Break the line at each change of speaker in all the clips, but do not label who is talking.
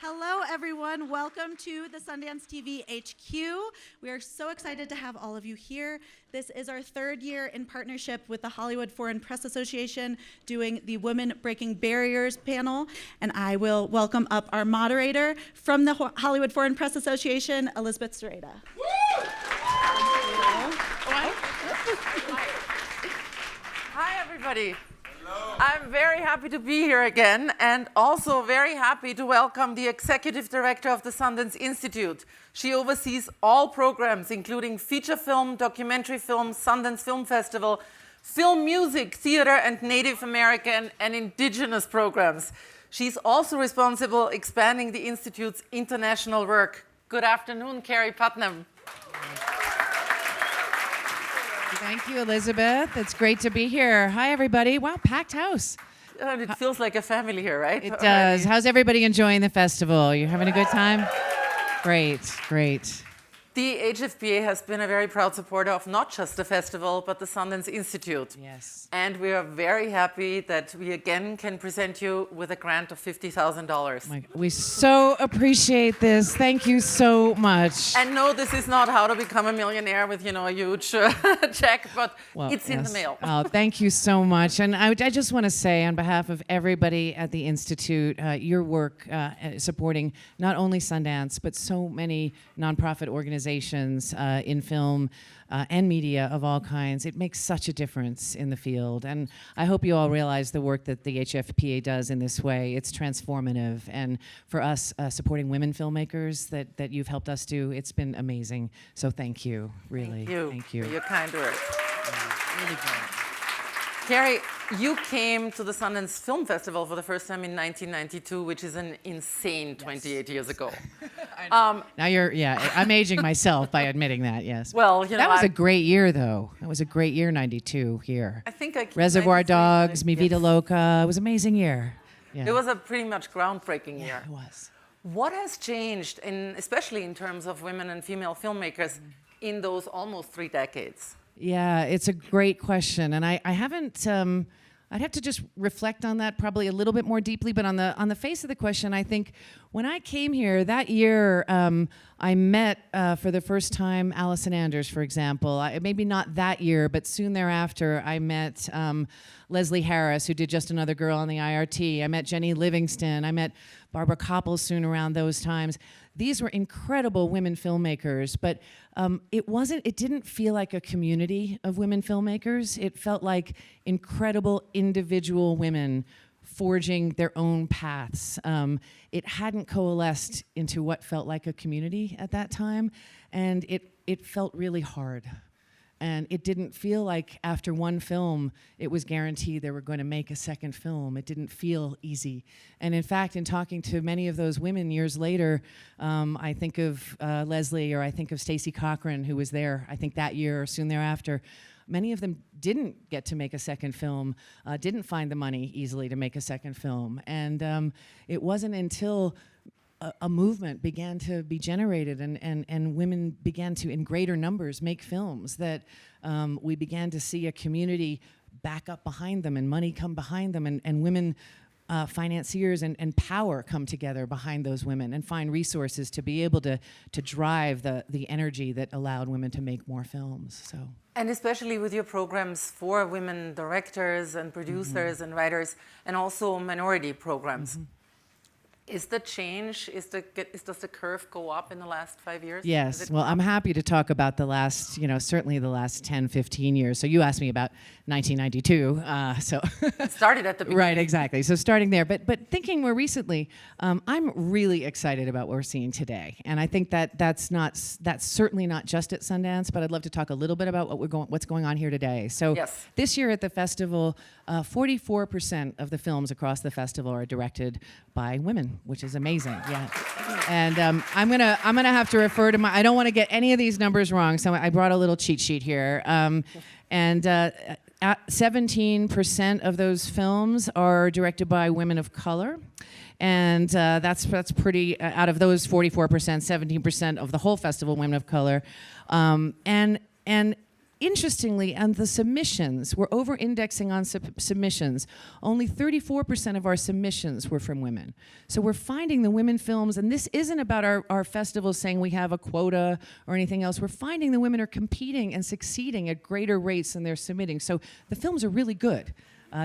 Hello, everyone. Welcome to the Sundance TV HQ. We are so excited to have all of you here. This is our third year in partnership with the Hollywood Foreign Press Association doing the Women Breaking Barriers panel. And I will welcome up our moderator from the Hollywood Foreign Press Association, Elizabeth Sereda.
Hi, everybody. I'm very happy to be here again, and also very happy to welcome the Executive Director of the Sundance Institute. She oversees all programs, including feature film, documentary film, Sundance Film Festival, film music, theater, and Native American and Indigenous programs. She's also responsible expanding the Institute's international work. Good afternoon, Carrie Putnam.
Thank you, Elizabeth. It's great to be here. Hi, everybody. Wow, packed house.
It feels like a family here, right?
It does. How's everybody enjoying the festival? You having a good time? Great, great.
The HFPA has been a very proud supporter of not just the festival, but the Sundance Institute.
Yes.
And we are very happy that we again can present you with a grant of $50,000.
We so appreciate this. Thank you so much.
And no, this is not how to become a millionaire with, a huge check, but it's in the mail.
Oh, thank you so much. And I just want to say on behalf of everybody at the Institute, your work supporting not only Sundance, but so many nonprofit organizations in film and media of all kinds. It makes such a difference in the field. And I hope you all realize the work that the HFPA does in this way. It's transformative. And for us, supporting women filmmakers that you've helped us do, it's been amazing. So thank you, really.
Thank you for your kind words.
Really great.
Carrie, you came to the Sundance Film Festival for the first time in 1992, which is an insane 28 years ago.
Now I'm aging myself by admitting that, yes.
Well,
that was a great year, though. That was a great year, 92 here.
I think I
Reservoir Dogs, Mi Vida Loca. It was an amazing year. Yeah.
It was a pretty much groundbreaking year.
It was.
What has changed, especially in terms of women and female filmmakers, in those almost 3 decades?
Yeah, it's a great question, and I haven't. I'd have to just reflect on that probably a little bit more deeply. But on the face of the question, I think when I came here that year, I met for the first time Allison Anders, for example. Maybe not that year, but soon thereafter, I met Leslie Harris, who did Just Another Girl on the IRT. I met Jenny Livingston. I met Barbara Koppel soon around those times. These were incredible women filmmakers, but it didn't feel like a community of women filmmakers. It felt like incredible individual women forging their own paths. It hadn't coalesced into what felt like a community at that time, and it felt really hard. And it didn't feel like after one film, it was guaranteed they were going to make a second film. It didn't feel easy. And in fact, in talking to many of those women years later, I think of Leslie, or I think of Stacey Cochran, who was there, I think that year or soon thereafter. Many of them didn't get to make a second film, didn't find the money easily to make a second film. And it wasn't until a movement began to be generated and women began to, in greater numbers, make films that we began to see a community back up behind them and money come behind them and women financiers and power come together behind those women and find resources to be able to drive the energy that allowed women to make more films. So.
And especially with your programs for women directors and producers and writers, and also minority programs. Is the change, does the curve go up in the last 5 years?
Yes, well, I'm happy to talk about the last, certainly the last 10, 15 years. So you asked me about 1992, so.
It started at the beginning.
Right, exactly, so starting there. But thinking more recently, I'm really excited about what we're seeing today. And I think that's certainly not just at Sundance, but I'd love to talk a little bit about what's going on here today. So
yes.
This year at the festival, 44% of the films across the festival are directed by women, which is amazing. Yeah, and I'm gonna have to refer to I don't want to get any of these numbers wrong, so I brought a little cheat sheet here. And 17% of those films are directed by women of color, and that's pretty. Out of those 44%, 17% of the whole festival, women of color, and interestingly, on the submissions, we're over-indexing on submissions. Only 34% of our submissions were from women. So we're finding the women films, and this isn't about our festival saying we have a quota or anything else. We're finding the women are competing and succeeding at greater rates than they're submitting. So the films are really good.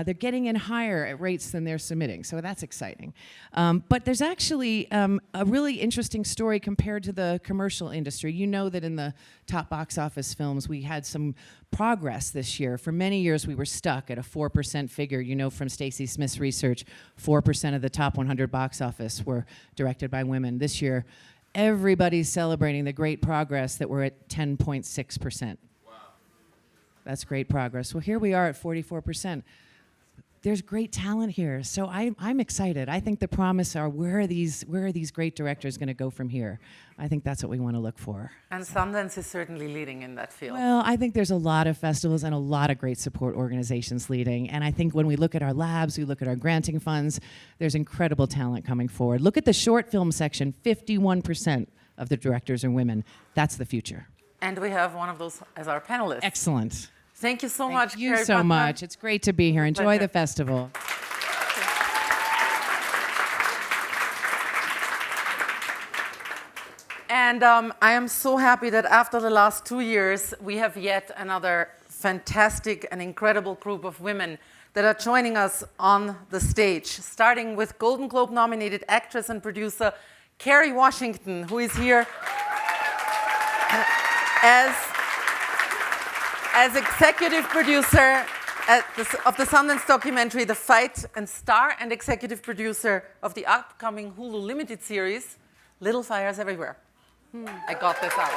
They're getting in higher at rates than they're submitting, so that's exciting. But there's actually a really interesting story compared to the commercial industry. You know that in the top box office films, we had some progress this year. For many years, we were stuck at a 4% figure. You know from Stacy Smith's research, 4% of the top 100 box office were directed by women. This year, everybody's celebrating the great progress that we're at 10.6%. Wow. That's great progress. Well, here we are at 44%. There's great talent here, so I'm excited. I think the promise are where are these great directors going to go from here? I think that's what we want to look for.
And Sundance is certainly leading in that field.
Well, I think there's a lot of festivals and a lot of great support organizations leading, and I think when we look at our labs, we look at our granting funds, there's incredible talent coming forward. Look at the short film section, 51% of the directors are women. That's the future.
And we have one of those as our panelist.
Excellent.
Thank you so much,
Thank you
Carrie
so
Butler.
much. It's great to be here. Enjoy
Pleasure.
the festival.
And I am so happy that after the last 2 years, we have yet another fantastic and incredible group of women that are joining us on the stage, starting with Golden Globe nominated actress and producer Kerry Washington, who is here as executive producer of the Sundance documentary The Fight, and star and executive producer of the upcoming Hulu limited series Little Fires Everywhere. I got this out.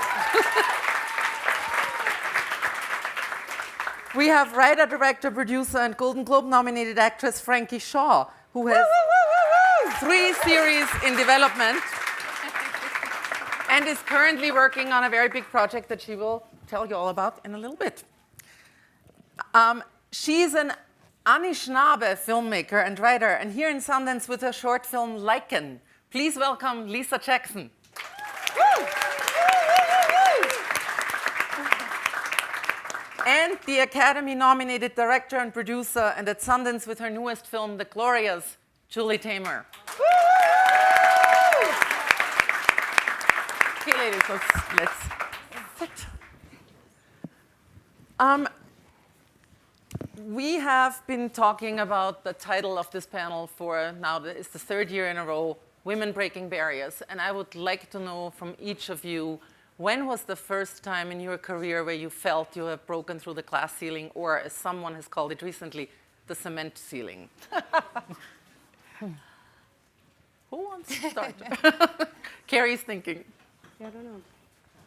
We have writer, director, producer, and Golden Globe nominated actress Frankie Shaw, who has 3 series in development and is currently working on a very big project that she will tell you all about in a little bit. She's an Anishinaabe filmmaker and writer, and here in Sundance with her short film Lichen. Please welcome Lisa Jackson. And the Academy-nominated director and producer, and at Sundance with her newest film, The Glorias, Julie Taymor. Okay, ladies, let's sit. We have been talking about the title of this panel for now, it's the 3rd year in a row, Women Breaking Barriers. And I would like to know from each of you, when was the first time in your career where you felt you have broken through the glass ceiling, or as someone has called it recently, the cement ceiling? Who wants to start? Carrie's thinking.
Yeah, I don't know.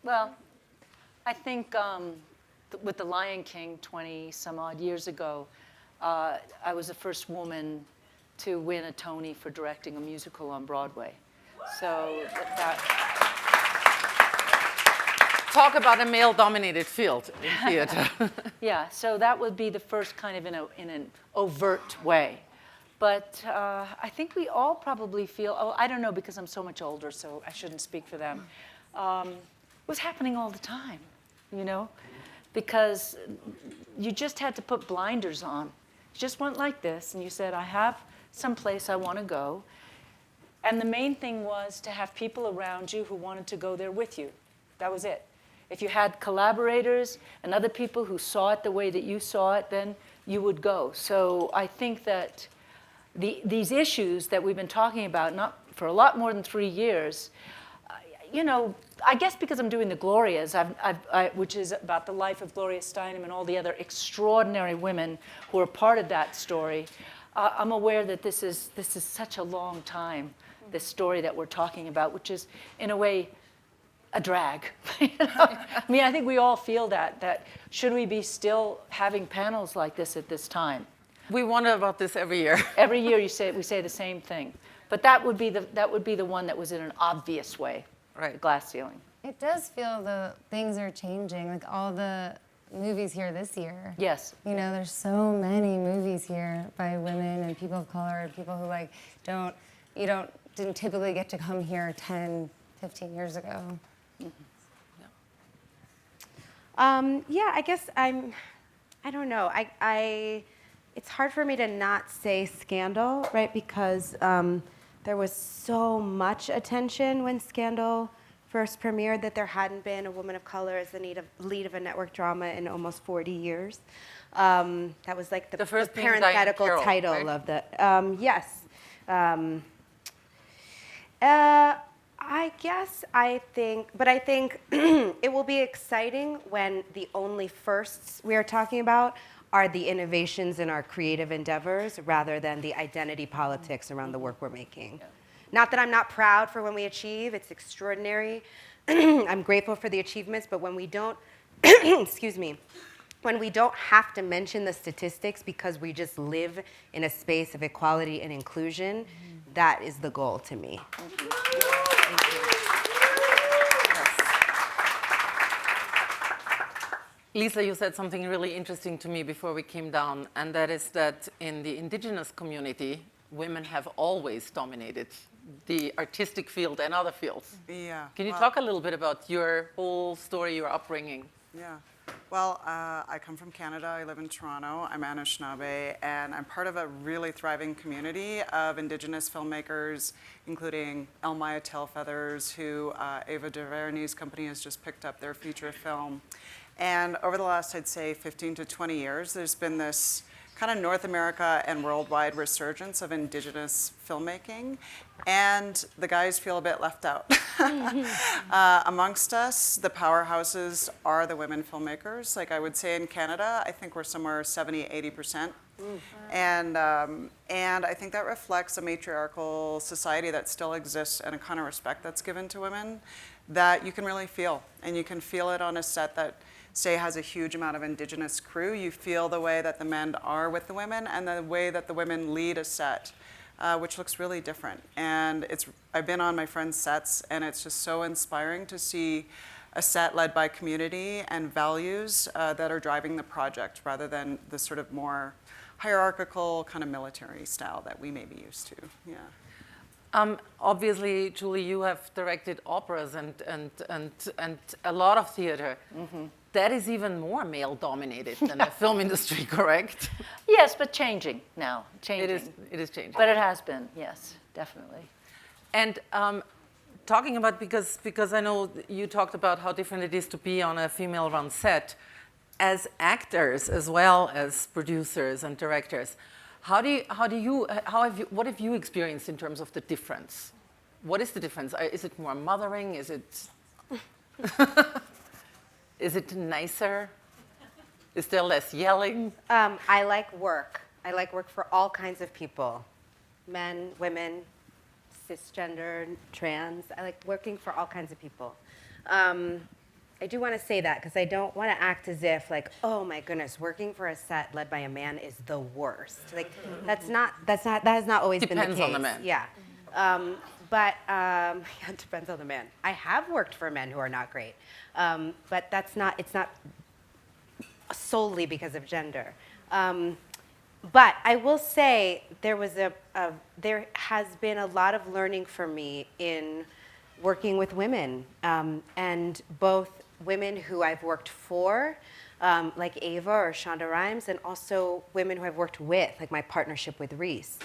Well, I think with The Lion King 20 some odd years ago, I was the first woman to win a Tony for directing a musical on Broadway. So
Talk about a male-dominated field in theater.
yeah, so that would be the first kind of in an overt way. But I think we all probably feel, I don't know because I'm so much older, so I shouldn't speak for them. It was happening all the time, you know? Because you just had to put blinders on. You just went like this, and you said, I have some place I want to go. And the main thing was to have people around you who wanted to go there with you. That was it. If you had collaborators and other people who saw it the way that you saw it, then you would go. So I think that these issues that we've been talking about, not for a lot more than 3 years, you know, I guess because I'm doing the Glorias, which is about the life of Gloria Steinem and all the other extraordinary women who are part of that story, I'm aware that this is such a long time, this story that we're talking about, which is, in a way, a drag. You know? I mean, I think we all feel that should we be still having panels like this at this time?
We wonder about this every year.
Every year we say the same thing. But that would be the one that was in an obvious way.
Right.
The glass ceiling.
It does feel the things are changing, like all the movies here this year.
Yes.
You know, there's so many movies here by women and people of color and people who like didn't typically get to come here 10, 15 years ago.
Yeah, I guess I don't know. It's hard for me to not say Scandal, right? Because there was so much attention when Scandal first premiered that there hadn't been a woman of color as the lead of a network drama in almost 40 years. That was like the
first being
parenthetical
Diane Carroll,
title
right?
of the, yes. I think it will be exciting when the only firsts we are talking about are the innovations in our creative endeavors rather than the identity politics around the work we're making. Not that I'm not proud for when we achieve, it's extraordinary. I'm grateful for the achievements, but when we don't, excuse me, when we don't have to mention the statistics because we just live in a space of equality and inclusion, that is the goal to me. Thank you.
Lisa, you said something really interesting to me before we came down, and that is that in the indigenous community, women have always dominated the artistic field and other fields.
Yeah.
Can you talk a little bit about your whole story, your upbringing?
Yeah. Well, I come from Canada. I live in Toronto. I'm Anishinaabe, and I'm part of a really thriving community of Indigenous filmmakers, including Elmaya Tailfeathers, who Ava DuVernay's company has just picked up their feature film. And over the last, I'd say, 15 to 20 years, there's been this kind of North America and worldwide resurgence of Indigenous filmmaking, and the guys feel a bit left out. Amongst us, the powerhouses are the women filmmakers. Like I would say in Canada, I think we're somewhere 70, 80%. And I think that reflects a matriarchal society that still exists and a kind of respect that's given to women that you can really feel. And you can feel it on a set that, say, has a huge amount of Indigenous crew. You feel the way that the men are with the women and the way that the women lead a set, which looks really different. And I've been on my friends' sets, and it's just so inspiring to see a set led by community and values that are driving the project rather than the sort of more hierarchical kind of military style that we may be used to. Yeah.
Obviously, Julie, you have directed operas and a lot of theater. That is even more male-dominated than the film industry, correct?
Yes, but changing now. Changing.
It is changing.
But it has been, yes, definitely.
And talking about, because I know you talked about how different it is to be on a female-run set, as actors as well as producers and directors, what have you experienced in terms of the difference? What is the difference? Is it more mothering? Is it is it nicer? Is there less yelling?
I like work. I like work for all kinds of people. Men, women, cisgender, trans. I like working for all kinds of people. I do want to say that because I don't want to act as if like, oh my goodness, working for a set led by a man is the worst. Like that has not always been the case.
Depends on the man.
Yeah. It depends on the man. I have worked for men who are not great. But it's not solely because of gender. But I will say there has been a lot of learning for me in working with women, and both women who I've worked for, like Ava or Shonda Rhimes, and also women who I've worked with, like my partnership with Reese.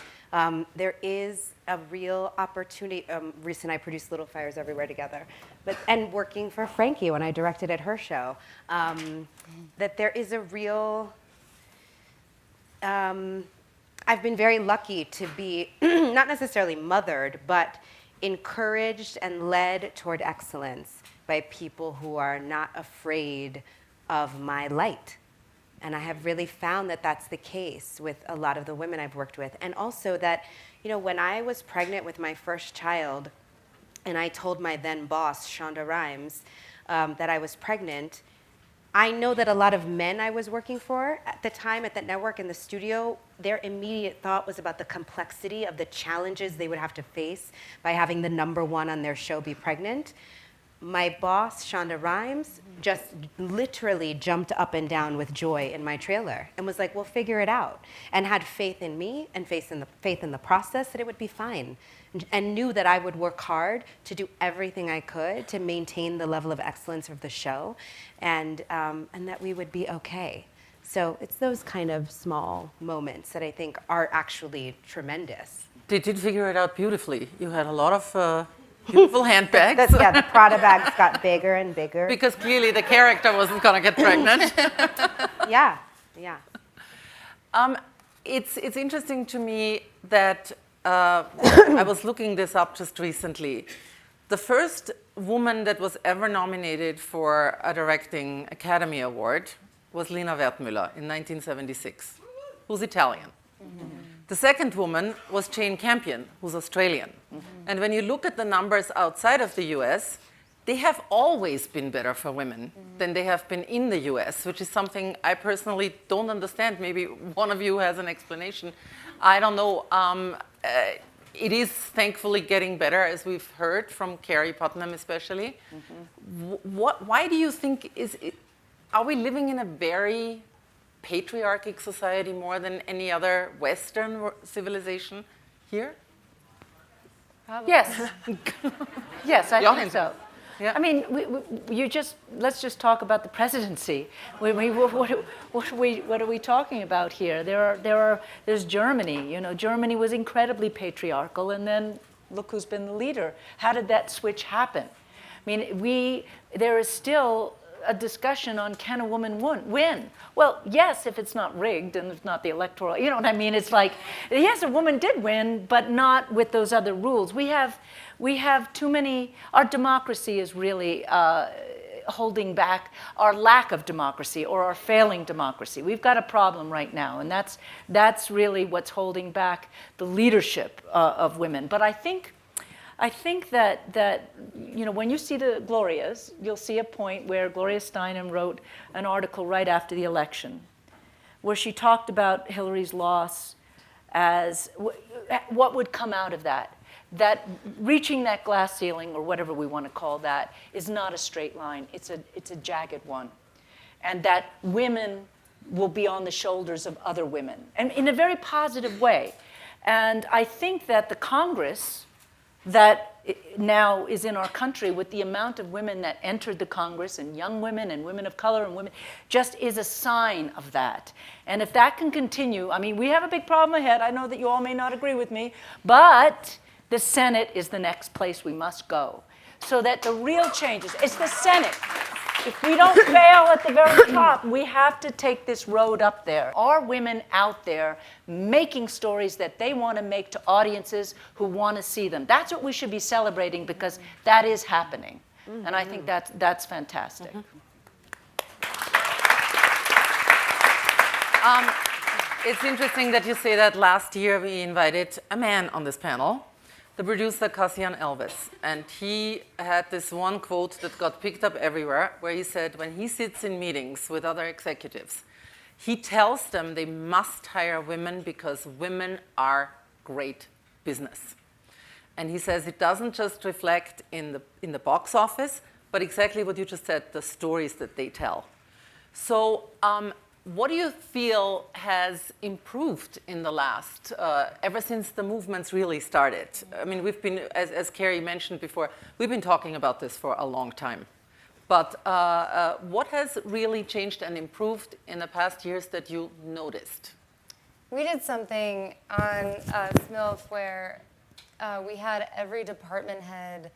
There is a real opportunity. Reese and I produced Little Fires Everywhere together, and working for Frankie when I directed at her show, that there is a real. I've been very lucky to be not necessarily mothered, but encouraged and led toward excellence by people who are not afraid of my light. And I have really found that that's the case with a lot of the women I've worked with. And also that, when I was pregnant with my first child, and I told my then boss, Shonda Rhimes, that I was pregnant, I know that a lot of men I was working for at the time at that network in the studio, their immediate thought was about the complexity of the challenges they would have to face by having the #1 on their show be pregnant. my boss, Shonda Rhimes, just literally jumped up and down with joy in my trailer and was like, "We'll figure it out," and had faith in me and faith in the process that it would be fine, and knew that I would work hard to do everything I could to maintain the level of excellence of the show, and that we would be okay. So it's those kind of small moments that I think are actually tremendous.
They did figure it out beautifully. You had a lot of beautiful handbags.
The Prada bags got bigger and bigger.
Because clearly the character wasn't going to get pregnant.
Yeah.
It's interesting to me that I was looking this up just recently. The first woman that was ever nominated for a Directing Academy Award was Lina Wertmüller in 1976, who's Italian. The second woman was Jane Campion, who's Australian. And when you look at the numbers outside of the US, they have always been better for women than they have been in the US, which is something I personally don't understand. Maybe one of you has an explanation. I don't know. It is thankfully getting better, as we've heard from Carrie Putnam especially. Why do you think are we living in a very patriarchic society more than any other Western civilization here?
Yes. Yes, I think so.
Yeah.
I mean, let's just talk about the presidency. What are we talking about here? There's Germany. You know, Germany was incredibly patriarchal, and then look who's been the leader. How did that switch happen? I mean, there is still a discussion on, can a woman win? Well, yes, if it's not rigged and it's not the electoral, you know what I mean? It's like, yes, a woman did win, but not with those other rules. We have too many, our democracy is really holding back our lack of democracy or our failing democracy. We've got a problem right now, and that's really what's holding back the leadership of women. But I think that you know, when you see the Glorias, you'll see a point where Gloria Steinem wrote an article right after the election where she talked about Hillary's loss as what would come out of that reaching that glass ceiling, or whatever we want to call that, is not a straight line. It's a jagged one. And that women will be on the shoulders of other women, and in a very positive way. And I think that the Congress that now is in our country, with the amount of women that entered the Congress, and young women and women of color and women, just is a sign of that. And if that can continue, I mean, we have a big problem ahead. I know that you all may not agree with me, but the Senate is the next place we must go, so that the real changes, it's the Senate. If we don't fail at the very top, we have to take this road up there. Are women out there making stories that they want to make to audiences who want to see them? That's what we should be celebrating, because that is happening. And I think that's fantastic.
It's interesting that you say that. Last year we invited a man on this panel, the producer Cassian Elvis, and he had this one quote that got picked up everywhere, where he said when he sits in meetings with other executives, he tells them they must hire women because women are great business. And he says it doesn't just reflect in the box office, but exactly what you just said, the stories that they tell. So what do you feel has improved in the last, ever since the movements really started? I mean, we've been, as Carrie mentioned before, we've been talking about this for a long time. But what has really changed and improved in the past years that you noticed?
We did something on SMILF where we had every department head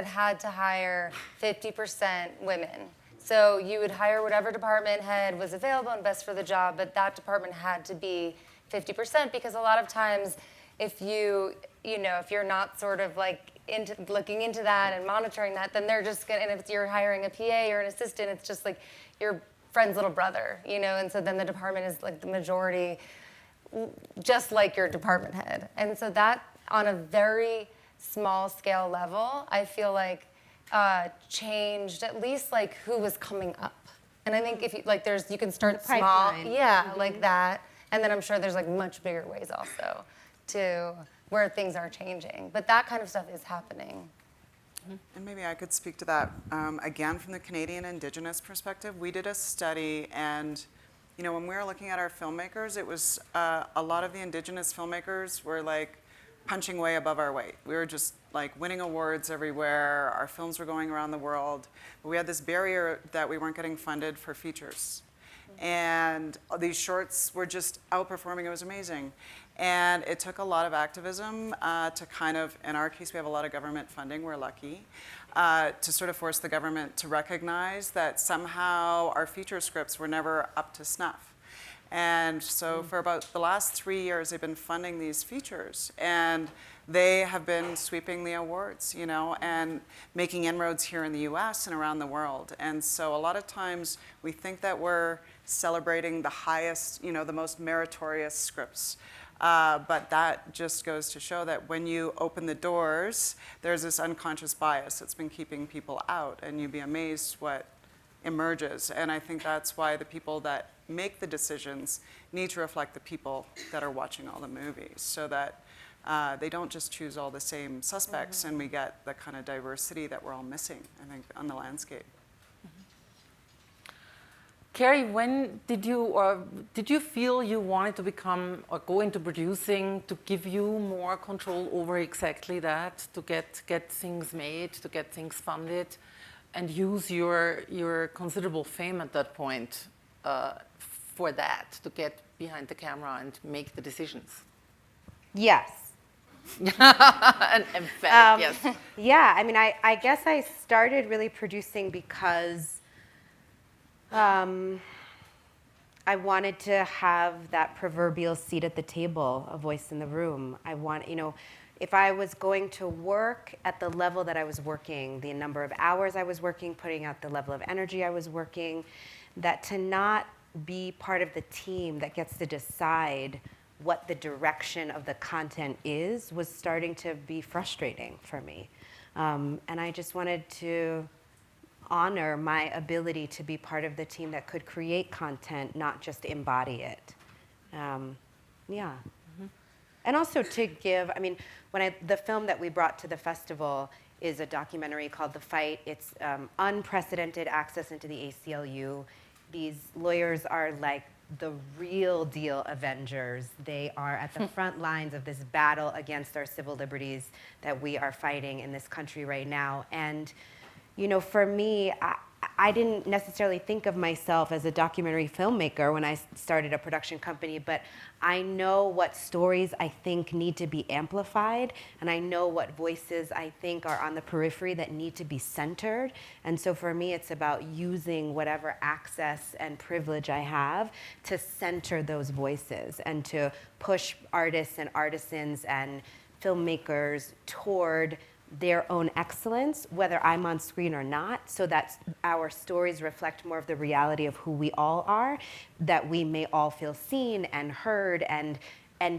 had to hire 50% women. So you would hire whatever department head was available and best for the job, but that department had to be 50%, because a lot of times if you're not sort of like looking into that and monitoring that, then they're just gonna, and if you're hiring a PA or an assistant, it's just like your friend's little brother, you know, and so then the department is like the majority, just like your department head. And so that, on a very small scale level, I feel like changed at least like who was coming up. And I think if you like, you can start small,
pipeline.
like that, and then I'm sure there's like much bigger ways also to where things are changing. But that kind of stuff is happening.
And maybe I could speak to that. Again, from the Canadian Indigenous perspective, we did a study, and when we were looking at our filmmakers, it was a lot of the Indigenous filmmakers were like punching way above our weight. We were just like winning awards everywhere. Our films were going around the world. But we had this barrier that we weren't getting funded for features. And these shorts were just outperforming. It was amazing. And it took a lot of activism to kind of, in our case, we have a lot of government funding, we're lucky, to sort of force the government to recognize that somehow our feature scripts were never up to snuff. And so for about the last 3 years, they've been funding these features. And they have been sweeping the awards, and making inroads here in the US and around the world. And so a lot of times we think that we're celebrating the highest, the most meritorious scripts. But that just goes to show that when you open the doors, there's this unconscious bias that's been keeping people out, and you'd be amazed what emerges. And I think that's why the people that make the decisions need to reflect the people that are watching all the movies, so that they don't just choose all the same suspects, and we get the kind of diversity that we're all missing, I think, on the landscape.
Carrie, when did you feel you wanted to become or go into producing to give you more control over exactly that, to get things made, to get things funded, and use your considerable fame at that point for that, to get behind the camera and make the decisions?
Yes.
An emphatic yes.
Yeah, I mean, I guess I started really producing because I wanted to have that proverbial seat at the table, a voice in the room. If I was going to work at the level that I was working, the number of hours I was working, putting out the level of energy I was working, that to not be part of the team that gets to decide what the direction of the content is was starting to be frustrating for me. And I just wanted to honor my ability to be part of the team that could create content, not just embody it. Yeah. And also to give, the film that we brought to the festival is a documentary called The Fight. It's unprecedented access into the ACLU. These lawyers are like the real deal Avengers. They are at the front lines of this battle against our civil liberties that we are fighting in this country right now. And for me, I didn't necessarily think of myself as a documentary filmmaker when I started a production company, but I know what stories I think need to be amplified, and I know what voices I think are on the periphery that need to be centered. And so for me, it's about using whatever access and privilege I have to center those voices and to push artists and artisans and filmmakers toward their own excellence, whether I'm on screen or not, so that our stories reflect more of the reality of who we all are, that we may all feel seen and heard and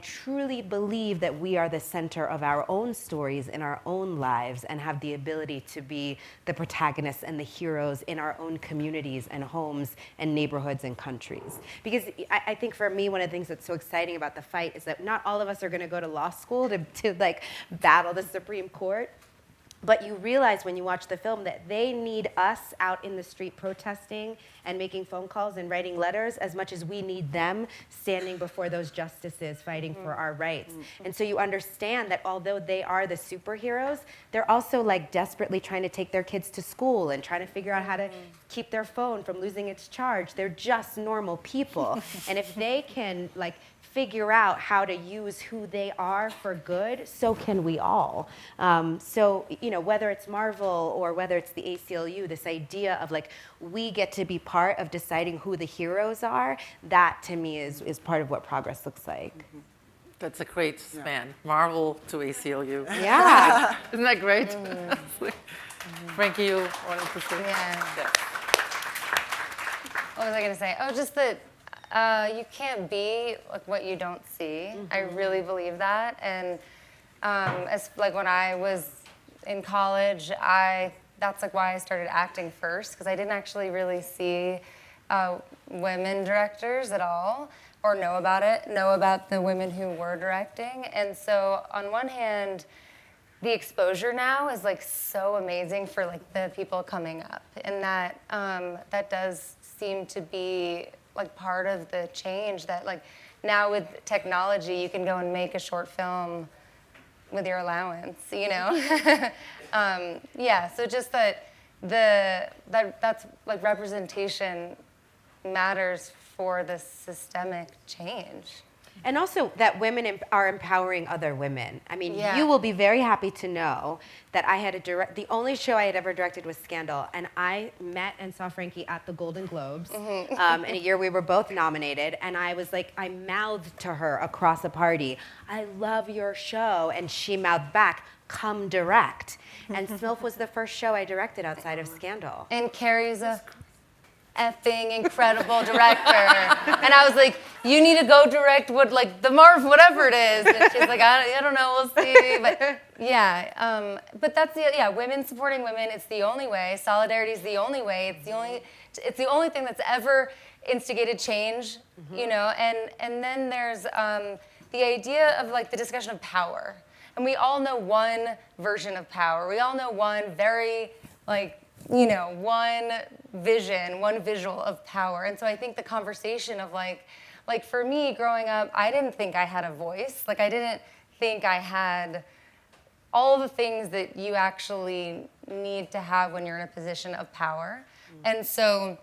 truly believe that we are the center of our own stories in our own lives and have the ability to be the protagonists and the heroes in our own communities and homes and neighborhoods and countries. Because I think for me, one of the things that's so exciting about The Fight is that not all of us are gonna go to law school to battle the Supreme Court. But you realize when you watch the film that they need us out in the street protesting and making phone calls and writing letters as much as we need them standing before those justices fighting for our rights. And so you understand that although they are the superheroes, they're also desperately trying to take their kids to school and trying to figure out how to keep their phone from losing its charge. They're just normal people. And if they can figure out how to use who they are for good, so can we all. So, whether it's Marvel or whether it's the ACLU, this idea of we get to be part of deciding who the heroes are, that to me is part of what progress looks like.
That's a great span. Marvel to ACLU.
Yeah.
Isn't that great? Frankie, you wanted to say?
Yeah. What was I going to say? Oh, just that you can't be what you don't see. I really believe that. And as when I was in college, that's why I started acting first, because I didn't actually really see women directors at all, or know about the women who were directing. And so on one hand, the exposure now is like so amazing for like the people coming up, and that that does seem to be like part of the change that like now with technology you can go and make a short film with your allowance, you know. Yeah, so just that that's like representation matters for the systemic change.
And also that women are empowering other women. I mean,
Yeah.
you will be very happy to know that I had the only show I had ever directed was Scandal, and I met and saw Frankie at the Golden Globes in a year we were both nominated, and I was like, I mouthed to her across a party, I love your show, and she mouthed back, come direct. And SMILF was the first show I directed outside of Scandal.
And Carrie's a effing incredible director. And I was like, you need to go direct like the Marv, whatever it is. And she's like, I don't know, we'll see. But yeah, but that's women supporting women. It's the only way. Solidarity is the only way. It's the only thing that's ever instigated change, you know. And then there's the idea of like the discussion of power. And we all know one version of power. We all know one very like, you know, one vision, one visual of power. And so I think the conversation of like for me growing up, I didn't think I had a voice. Like I didn't think I had all the things that you actually need to have when you're in a position of power. And so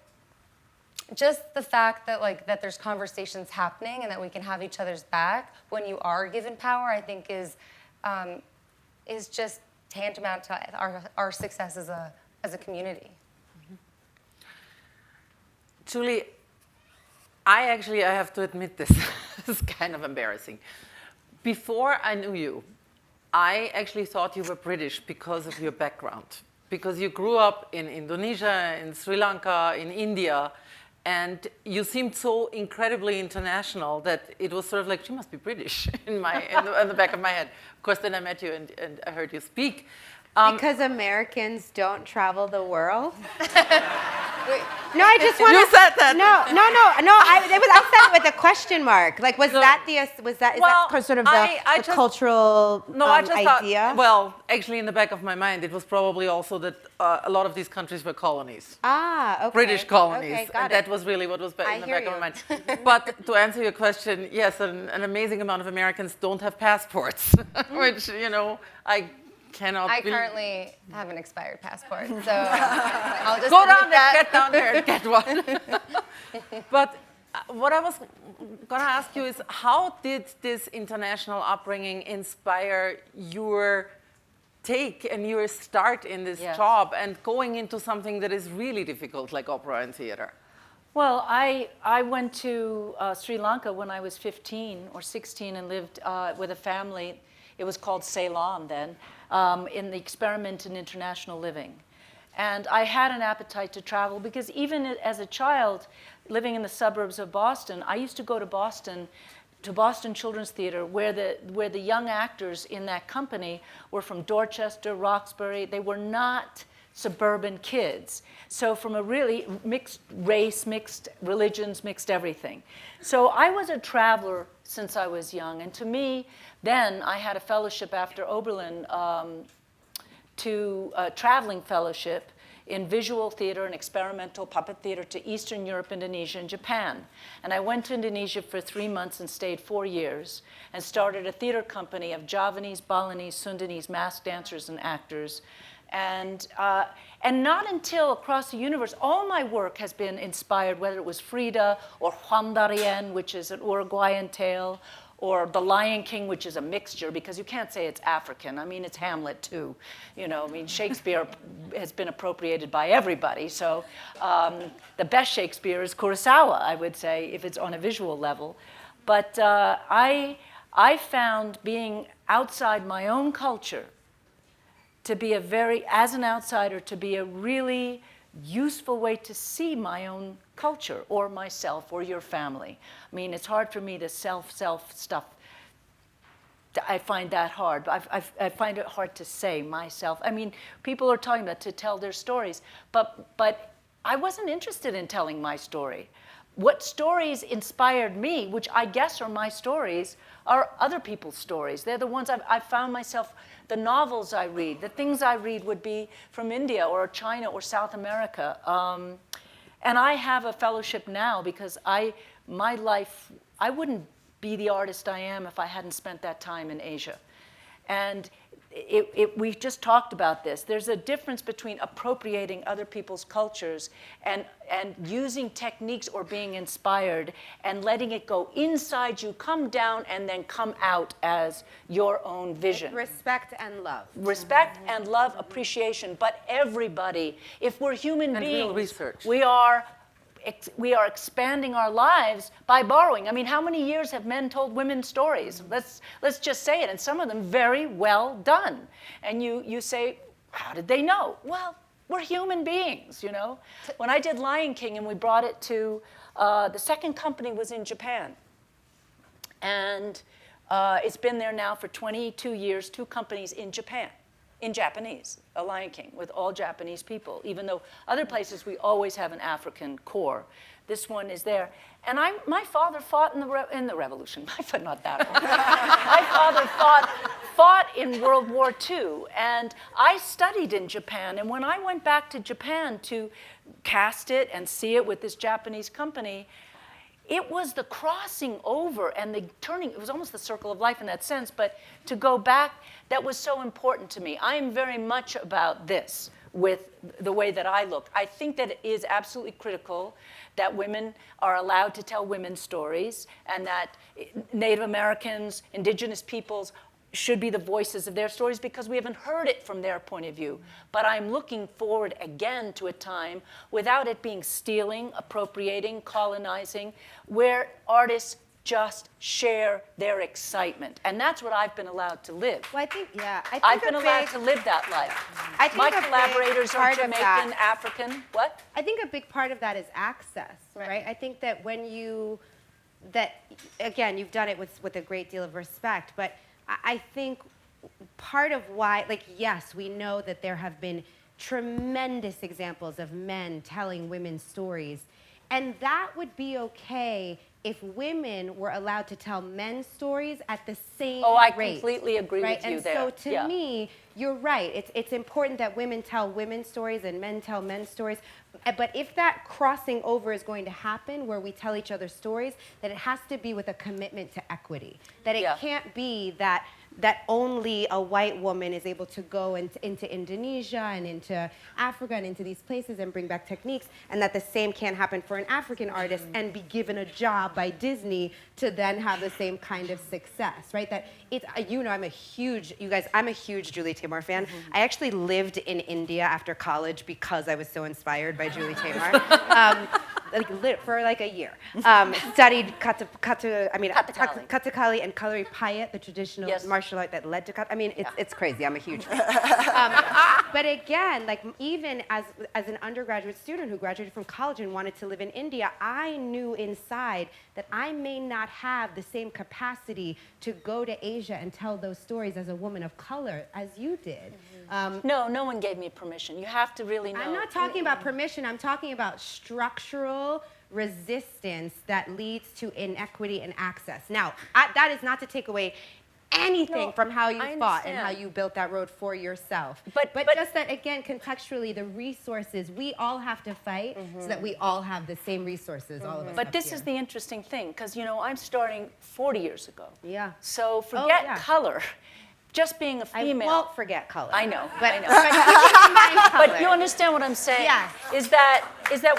just the fact that like that there's conversations happening and that we can have each other's back when you are given power, I think is just tantamount to our success as a community.
Julie, I have to admit this. This is kind of embarrassing. Before I knew you, I actually thought you were British because of your background. Because you grew up in Indonesia, in Sri Lanka, in India, and you seemed so incredibly international that it was sort of like, she must be British in the back of my head. Of course, then I met you and I heard you speak.
Because Americans don't travel the world? No, I just want
You said that.
No. I said it with a question mark. Like, is that sort of the cultural idea?
Well, actually, in the back of my mind, it was probably also that a lot of these countries were colonies.
Ah, okay.
British colonies.
Okay, got
and
it.
that was really what was in the back of my mind.
you.
But to answer your question, yes, an amazing amount of Americans don't have passports, which, you know, I cannot
I
believe.
currently have an expired passport, so I'll just
Go down
admit
there,
that.
get down there and get one. But what I was going to ask you is, how did this international upbringing inspire your take and your start in this job and going into something that is really difficult like opera and theater?
Well, I went to Sri Lanka when I was 15 or 16 and lived with a family. It was called Ceylon then, in the experiment in international living. And I had an appetite to travel because even as a child, living in the suburbs of Boston, I used to go to Boston Children's Theater, where the young actors in that company were from Dorchester, Roxbury. They were not suburban kids. So from a really mixed race, mixed religions, mixed everything. So I was a traveler since I was young. And to me, then I had a fellowship after Oberlin to a traveling fellowship in visual theater and experimental puppet theater to Eastern Europe, Indonesia, and Japan. And I went to Indonesia for 3 months and stayed 4 years and started a theater company of Javanese, Balinese, Sundanese masked dancers and actors. And not until across the universe, all my work has been inspired, whether it was Frida or Juan Darien, which is an Uruguayan tale, or The Lion King, which is a mixture, because you can't say it's African. I mean, it's Hamlet, too. You know, I mean, Shakespeare has been appropriated by everybody. So the best Shakespeare is Kurosawa, I would say, if it's on a visual level. But I found being outside my own culture to be as an outsider, to be a really useful way to see my own culture or myself or your family. I mean, it's hard for me to self stuff. I find that hard. I find it hard to say myself. I mean, people are talking about to tell their stories, but I wasn't interested in telling my story. what stories inspired me, which I guess are my stories, are other people's stories. They're the ones I've found myself, the novels I read, the things I read would be from India or China or South America. And I have a fellowship now because my life, I wouldn't be the artist I am if I hadn't spent that time in Asia. And we just talked about this. There's a difference between appropriating other people's cultures and using techniques or being inspired and letting it go inside you, come down, and then come out as your own vision.
Respect and love.
Respect and love, appreciation, but everybody, if we're human
And
beings,
real research.
we are expanding our lives by borrowing. I mean, how many years have men told women stories? Let's just say it, and some of them very well done. And you say, how did they know? Well, we're human beings, you know. When I did Lion King and we brought it to, the second company was in Japan. And it's been there now for 22 years, 2 companies in Japan. In Japanese, a Lion King, with all Japanese people, even though other places we always have an African core. This one is there. And my father fought in the revolution. Not that one. My father fought in World War II, and I studied in Japan. And when I went back to Japan to cast it and see it with this Japanese company, it was the crossing over and the turning. It was almost the circle of life in that sense, but to go back, that was so important to me. I am very much about this with the way that I look. I think that it is absolutely critical that women are allowed to tell women's stories and that Native Americans, indigenous peoples, should be the voices of their stories because we haven't heard it from their point of view. But I'm looking forward again to a time without it being stealing, appropriating, colonizing, where artists just share their excitement. And that's what I've been allowed to live.
Well,
I've been allowed to live that life.
I think
My
a big
collaborators are
part of
Jamaican,
that-
African. What?
I think a big part of that is access, right? I think that again, you've done it with a great deal of respect, but I think part of why, yes, we know that there have been tremendous examples of men telling women's stories, and that would be okay if women were allowed to tell men's stories at the same rate.
Oh, I completely agree with you
and
there.
So to me, you're right. It's important that women tell women's stories and men tell men's stories. But if that crossing over is going to happen where we tell each other stories, that it has to be with a commitment to equity. That it can't be that only a white woman is able to go into Indonesia and into Africa and into these places and bring back techniques, and that the same can't happen for an African artist and be given a job by Disney to then have the same kind of success, right? That it's, I'm a huge Julie Taymor fan. I actually lived in India after college because I was so inspired by Julie Taymor. For a year. Studied Kathakali and Kalaripayat, the traditional martial art that led to it's crazy. I'm a huge fan. But again, even as an undergraduate student who graduated from college and wanted to live in India, I knew inside that I may not have the same capacity to go to Asia and tell those stories as a woman of color as you did.
No one gave me permission. You have to really know.
I'm not talking about permission. I'm talking about structural resistance that leads to inequity and access. Now, that is not to take away anything from how you fought and how you built that road for yourself. But just that, again, contextually, the resources, we all have to fight so that we all have the same resources, all of us.
But this is the interesting thing, because, I'm starting 40 years ago.
Yeah.
So forget color. Just being a female.
I won't forget color.
I know.
But,
I know.
but keep in mind color.
But you understand what I'm saying?
Yes.
Is that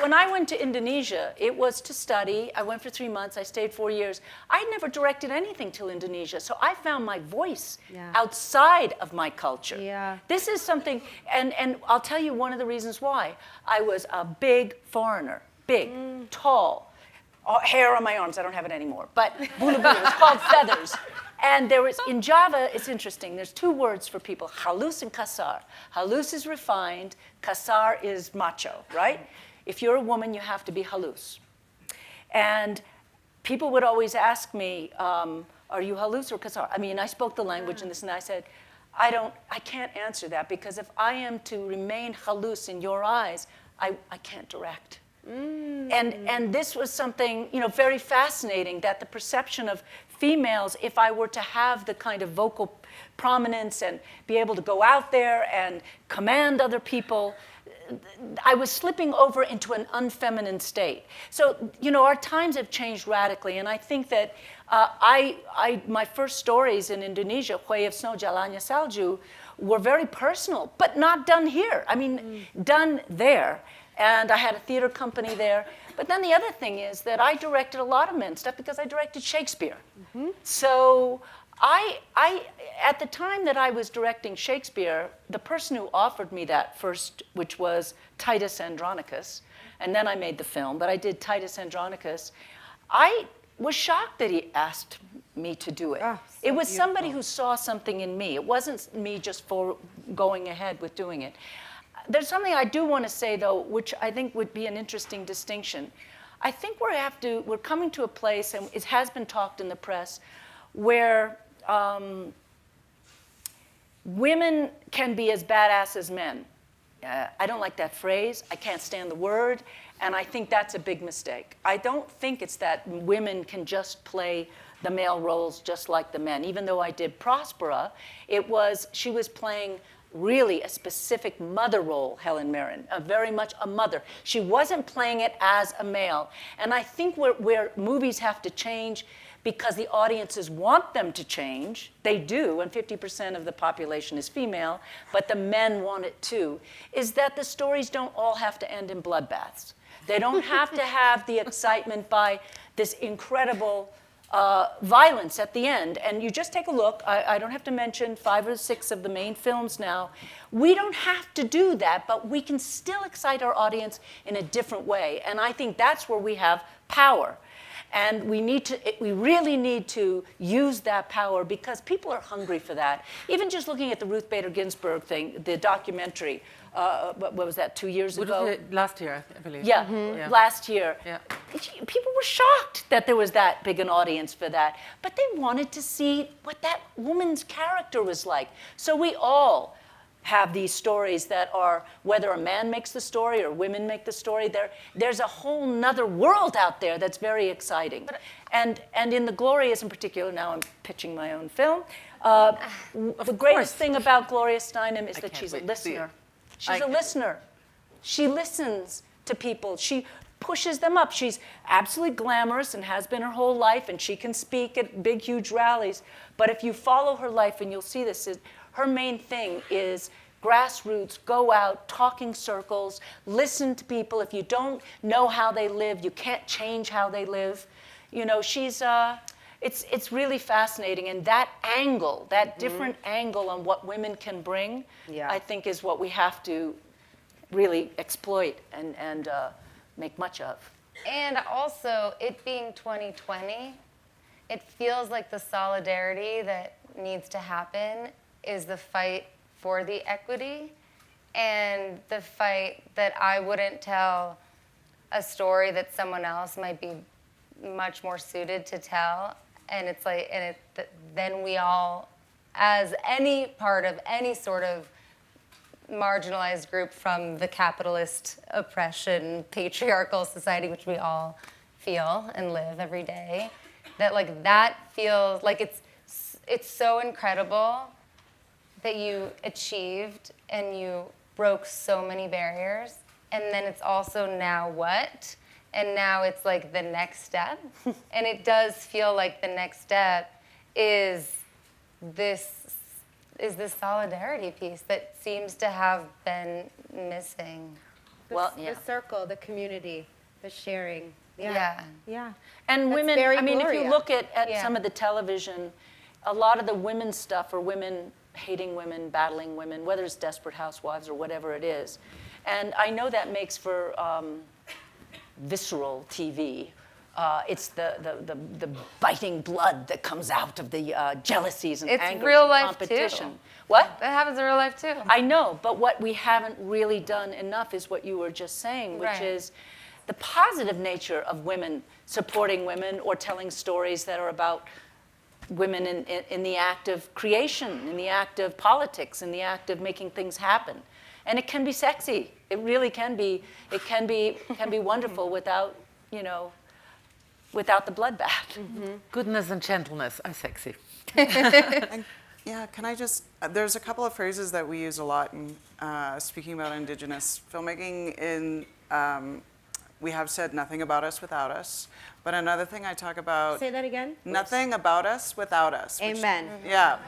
when I went to Indonesia, it was to study. I went for 3 months. I stayed 4 years. I never directed anything till Indonesia. So I found my voice outside of my culture.
Yeah.
This is something, and I'll tell you one of the reasons why. I was a big foreigner. Big, tall, hair on my arms. I don't have it anymore. But bulu bulu. It's called feathers. And in Java, it's interesting. There's 2 words for people, halus and kasar. Halus is refined, kasar is macho, right? If you're a woman, you have to be halus. And people would always ask me, are you halus or kasar? I mean, I spoke the language and this, and I said, I can't answer that, because if I am to remain halus in your eyes, I can't direct. And this was something, very fascinating, that the perception of females, if I were to have the kind of vocal prominence and be able to go out there and command other people, I was slipping over into an unfeminine state. So, our times have changed radically, and I think that my first stories in Indonesia, Huay of Snow, Jalannya Salju, were very personal, but not done here. I mean, done there. And I had a theater company there. But then the other thing is that I directed a lot of men's stuff because I directed Shakespeare. So at the time that I was directing Shakespeare, the person who offered me that first, which was Titus Andronicus, and then I made the film, but I did Titus Andronicus, I was shocked that he asked me to do it. It was somebody who saw something in me. It wasn't me just for going ahead with doing it. There's something I do want to say, though, which I think would be an interesting distinction. I think we're coming to a place, and it has been talked in the press, where women can be as badass as men. I don't like that phrase. I can't stand the word. And I think that's a big mistake. I don't think it's that women can just play the male roles just like the men. Even though I did Prospera, she was playing really a specific mother role, Helen Mirren, very much a mother. She wasn't playing it as a male. And I think where movies have to change, because the audiences want them to change, they do, and 50% of the population is female, but the men want it too, is that the stories don't all have to end in bloodbaths. They don't have to have the excitement by this incredible violence at the end. And you just take a look. I don't have to mention 5 or 6 of the main films now. We don't have to do that, but we can still excite our audience in a different way. And I think that's where we have power. And we really need to use that power, because people are hungry for that. Even just looking at the Ruth Bader Ginsburg thing, the documentary, what was that, 2 years ago?
Last year, I believe.
Yeah, last year.
Yeah.
People were shocked that there was that big an audience for that. But they wanted to see what that woman's character was like. So we all have these stories that are, whether a man makes the story or women make the story, there's a whole nother world out there that's very exciting. And in The Glorious in particular, now I'm pitching my own film, the greatest thing about Gloria Steinem is that she's a listener. She's a listener. She listens to people. She pushes them up. She's absolutely glamorous and has been her whole life, and she can speak at big, huge rallies. But if you follow her life, and you'll see this, her main thing is grassroots, go out, talking circles, listen to people. If you don't know how they live, you can't change how they live. It's really fascinating. And that angle, that different angle on what women can bring, I think is what we have to really exploit and make much of.
And also, it being 2020, it feels like the solidarity that needs to happen is the fight for the equity, and the fight that I wouldn't tell a story that someone else might be much more suited to tell. And it's like, then we all, as any part of any sort of marginalized group from the capitalist oppression, patriarchal society, which we all feel and live every day, that feels like it's so incredible that you achieved and you broke so many barriers. And then it's also now what? And now it's like the next step. And it does feel like the next step is this solidarity piece that seems to have been missing.
The circle, the community, the sharing.
Yeah.
And
That's
women,
very
if
Gloria.
you look at some of the television, a lot of the women's stuff are women hating women, battling women, whether it's Desperate Housewives or whatever it is. And I know that makes for visceral TV. It's the biting blood that comes out of the jealousies and
It's
anger
real
and
life
competition.
too.
What?
That happens in real life too.
I know, but what we haven't really done enough is what you were just saying, which
Right.
is the positive nature of women supporting women or telling stories that are about women in the act of creation, in the act of politics, in the act of making things happen. And it can be sexy. It really can be. It can be wonderful without, without the bloodbath.
Goodness and gentleness are sexy.
And, yeah, can I just, there's a couple of phrases that we use a lot in speaking about Indigenous filmmaking. We have said nothing about us without us. But another thing I talk about.
Say that again.
Nothing about us without us.
Amen.
Yeah.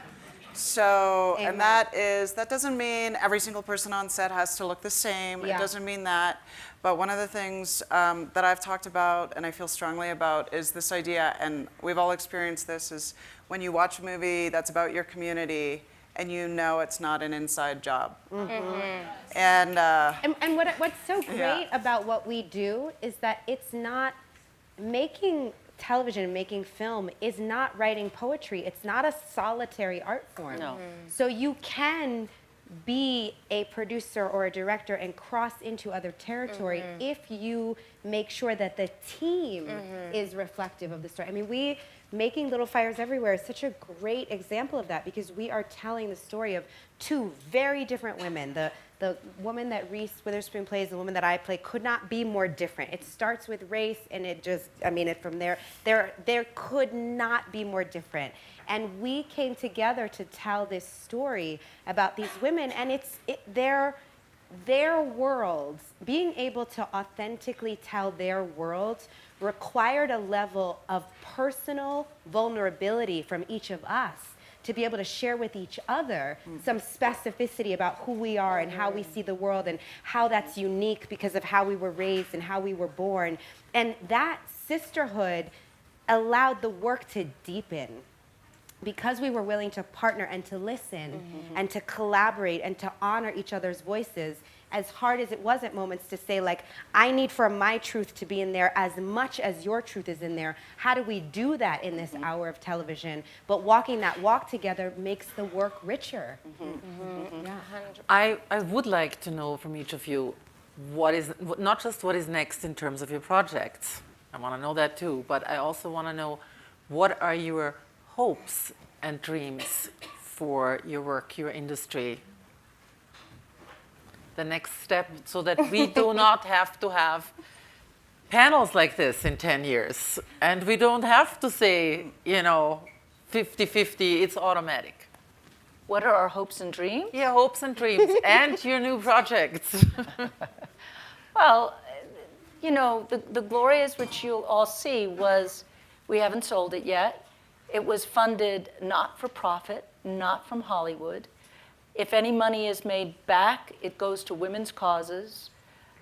So,
Amen.
and that doesn't mean every single person on set has to look the same.
Yeah.
It doesn't mean that. But one of the things that I've talked about and I feel strongly about is this idea, and we've all experienced this, is when you watch a movie that's about your community and you know it's not an inside job. And
what's so great
Yeah.
about what we do is that it's not making television, making film is not writing poetry. It's not a solitary art form.
No.
So you can be a producer or a director and cross into other territory if you make sure that the team is reflective of the story. I mean, Making Little Fires Everywhere is such a great example of that because we are telling the story of two very different women. The woman that Reese Witherspoon plays, the woman that I play, could not be more different. It starts with race, and it just, from there could not be more different. And we came together to tell this story about these women, and their worlds, being able to authentically tell their worlds required a level of personal vulnerability from each of us to be able to share with each other some specificity about who we are and how we see the world and how that's unique because of how we were raised and how we were born. And that sisterhood allowed the work to deepen because we were willing to partner and to listen and to collaborate and to honor each other's voices. As hard as it was at moments to say, like, I need for my truth to be in there as much as your truth is in there. How do we do that in this hour of television? But walking that walk together makes the work richer. Yeah.
I would like to know from each of you not just what is next in terms of your projects. I want to know that too, but I also want to know what are your hopes and dreams for your work, your industry, the next step, so that we do not have to have panels like this in 10 years. And we don't have to say, 50-50, it's automatic.
What are our hopes and dreams?
Yeah, hopes and dreams, and your new projects.
Well, the Glorious, which you'll all see, we haven't sold it yet. It was funded not for profit, not from Hollywood. If any money is made back, it goes to women's causes.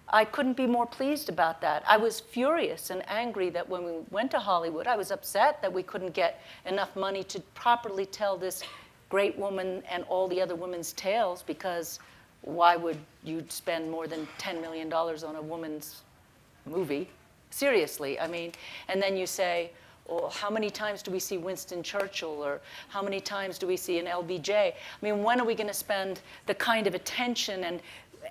I couldn't be more pleased about that. I was furious and angry that when we went to Hollywood, I was upset that we couldn't get enough money to properly tell this great woman and all the other women's tales, because why would you spend more than $10 million on a woman's movie? Seriously, and then you say, how many times do we see Winston Churchill, or how many times do we see an LBJ? When are we going to spend the kind of attention and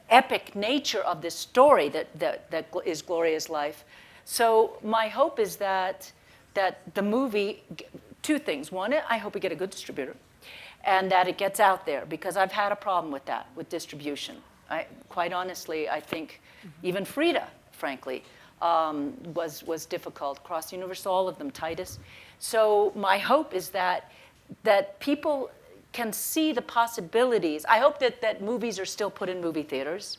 epic nature of this story that is Gloria's life? So my hope is that the movie, two things. One, I hope we get a good distributor, and that it gets out there, because I've had a problem with that, with distribution. Quite honestly, I think even Frida, frankly, was difficult. Cross Universe, all of them, Titus. So my hope is that people can see the possibilities. I hope that movies are still put in movie theaters,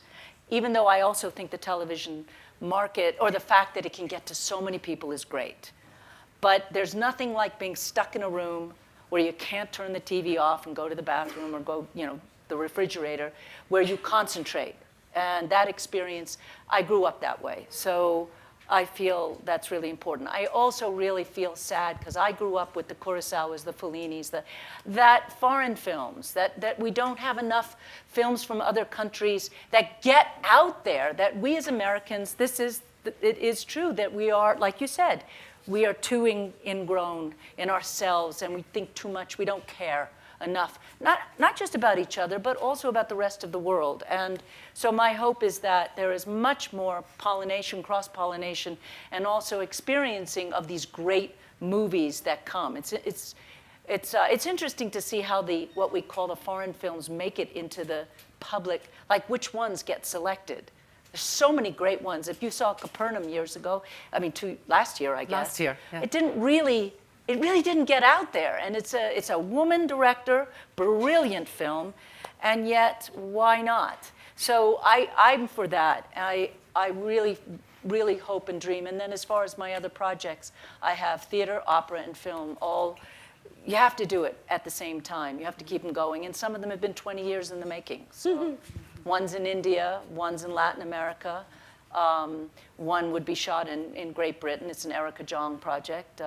even though I also think the television market, or the fact that it can get to so many people, is great. But there's nothing like being stuck in a room where you can't turn the TV off and go to the bathroom or go, the refrigerator, where you concentrate. And that experience, I grew up that way. So I feel that's really important. I also really feel sad because I grew up with the Kurosawas, the Fellinis, that foreign films, that we don't have enough films from other countries that get out there, that we as Americans, it is true that we are, like you said, we are too ingrown in ourselves, and we think too much, we don't care enough, not just about each other, but also about the rest of the world. And so my hope is that there is much more pollination, cross-pollination, and also experiencing of these great movies that come. it's interesting to see how what we call the foreign films make it into the public, like which ones get selected. There's so many great ones. If you saw Capernaum years ago, I mean, last year, I guess.
Last year, yeah.
It really didn't get out there. And it's a woman director, brilliant film, and yet why not? So I'm for that. I really, really hope and dream. And then as far as my other projects, I have theater, opera, and film all. You have to do it at the same time. You have to keep them going. And some of them have been 20 years in the making. So one's in India, one's in Latin America. One would be shot in Great Britain. It's an Erica Jong project.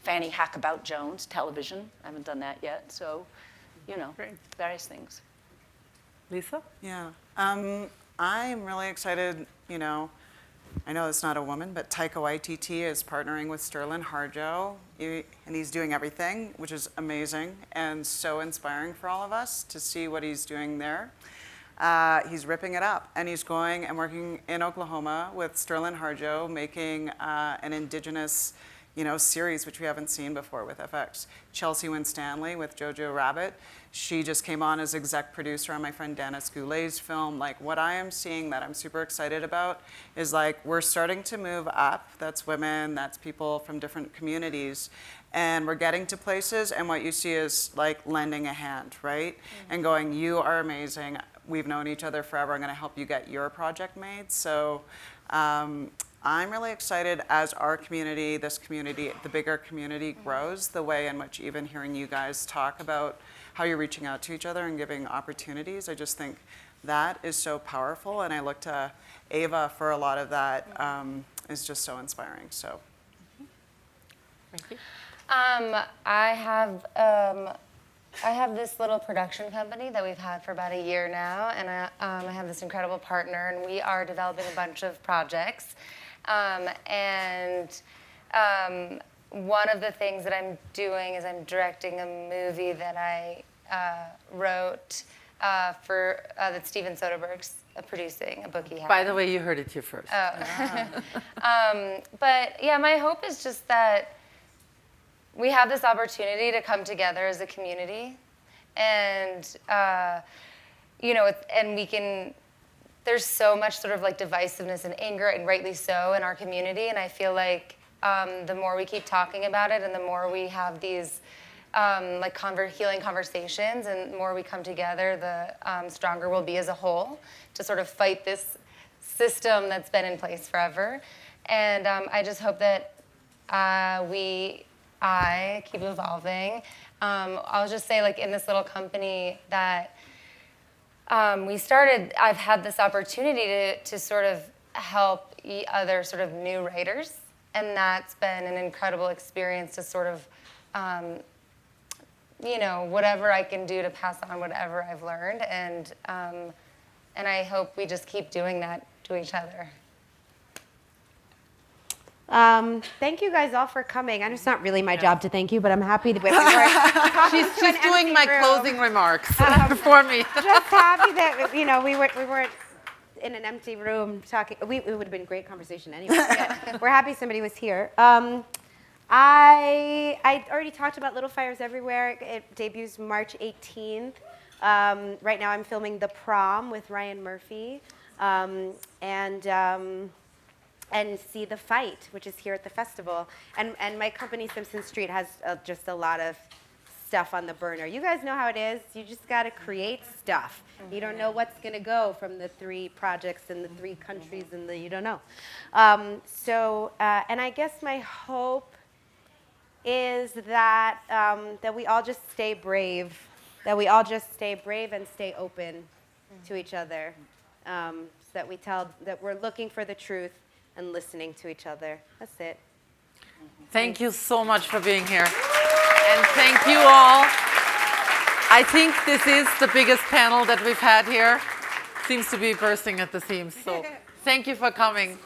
Fanny Hackabout Jones, television. I haven't done that yet. So, various things.
Lisa?
Yeah. I'm really excited, I know it's not a woman, but Taika Waititi is partnering with Sterling Harjo, and he's doing everything, which is amazing and so inspiring for all of us to see what he's doing there. He's ripping it up, and he's going and working in Oklahoma with Sterling Harjo, making an indigenous, series which we haven't seen before with FX. Chelsea Winstanley with Jojo Rabbit. She just came on as exec producer on my friend Dennis Goulet's film. Like, what I am seeing that I'm super excited about is we're starting to move up. That's women, that's people from different communities. And we're getting to places, and what you see is lending a hand, right? Mm-hmm. And going, you are amazing. We've known each other forever. I'm gonna help you get your project made. So I'm really excited as our community, this community, the bigger community grows, the way in which even hearing you guys talk about how you're reaching out to each other and giving opportunities, I just think that is so powerful. And I look to Ava for a lot of that, is just so inspiring. So.
Thank you.
I have this little production company that we've had for about a year now, and I have this incredible partner, and we are developing a bunch of projects. One of the things that I'm doing is I'm directing a movie that I wrote that Steven Soderbergh's producing, a book he had.
By the way, you heard it here first.
But yeah, my hope is just that we have this opportunity to come together as a community, and and we can. There's so much sort of divisiveness and anger, and rightly so, in our community. And I feel like the more we keep talking about it, and the more we have these healing conversations, and the more we come together, the stronger we'll be as a whole to sort of fight this system that's been in place forever. And I just hope that I keep evolving. I'll just say, in this little company that we started, I've had this opportunity to sort of help other sort of new writers, and that's been an incredible experience to sort of, whatever I can do to pass on whatever I've learned, and I hope we just keep doing that to each other.
Thank you guys all for coming. I know it's not really my job to thank you, but I'm happy that
She's doing my closing remarks for me.
Just happy that we weren't in an empty room talking. It would have been a great conversation anyway. Yeah. We're happy somebody was here. I already talked about Little Fires Everywhere. It debuts March 18th. Right now I'm filming The Prom with Ryan Murphy, and See the Fight, which is here at the festival. And my company, Simpson Street, has just a lot of stuff on the burner. You guys know how it is. You just got to create stuff. You don't know what's going to go from the 3 projects in the 3 countries, and you don't know. And I guess my hope is that that we all just stay brave, and stay open to each other, so that that we're looking for the truth and listening to each other. That's it.
Thank you so much for being here. And thank you all. I think this is the biggest panel that we've had here. Seems to be bursting at the seams. So thank you for coming.